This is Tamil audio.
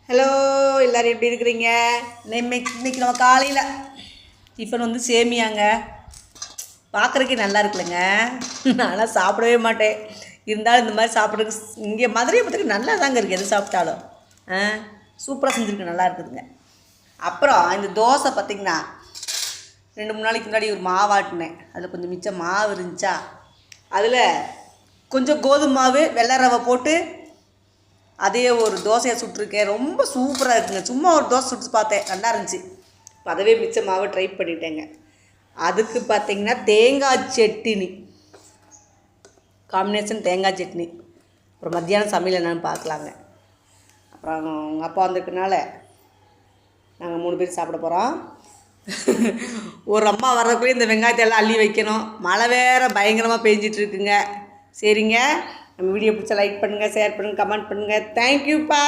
ஹலோ எல்லோரும் எப்படி இருக்கிறீங்க? இன்னைக்கு நம்ம காலையில் டிஃபன் வந்து சேமியாங்க. பார்க்குறக்கே நல்லா இருக்குல்லங்க. நான்லாம் சாப்பிடவே மாட்டேன். இருந்தாலும் இந்த மாதிரி சாப்பிட்றதுக்கு இங்கே மதுரையை பார்த்துக்கு நல்லா தாங்க இருக்குது. எது சாப்பிட்டாலும் சூப்பராக செஞ்சுருக்கு, நல்லா இருக்குதுங்க. அப்புறம் இந்த தோசை பார்த்திங்கன்னா 2-3 நாளைக்கு முன்னாடி ஒரு மாவாட்டினேன். அதில் கொஞ்சம் மிச்சம் மாவு இருந்துச்சா, அதில் கொஞ்சம் கோதுமை மாவு வெள்ளை ரவை போட்டு அதே ஒரு தோசையை சுட்டிருக்கேன். ரொம்ப சூப்பராக இருக்குங்க. சும்மா ஒரு தோசை சுட்டு பார்த்தேன், நல்லா இருந்துச்சு. இப்போ அதவே மிச்சமாகவே ட்ரை பண்ணிட்டேங்க. அதுக்கு பார்த்திங்கன்னா தேங்காய் சட்னி காம்பினேஷன், தேங்காய் சட்னி. அப்புறம் மத்தியானம் சமையல் என்னென்னு பார்க்கலாங்க. அப்புறம் உங்கள் அப்பா வந்திருக்கனால நாங்கள் 3 பேர் சாப்பிட போகிறோம். ஒரு அம்மா வர்றக்குள்ளே இந்த வெங்காயத்தை எல்லாம் அள்ளி வைக்கணும். மழை வேறு பயங்கரமாக பெஞ்சிட்ருக்குங்க. சரிங்க, நம்ம வீடியோ பிடிச்சா லைக் பண்ணுங்கள், ஷேர் பண்ணுங்கள், கமெண்ட் பண்ணுங்கள். தேங்க்யூப்பா.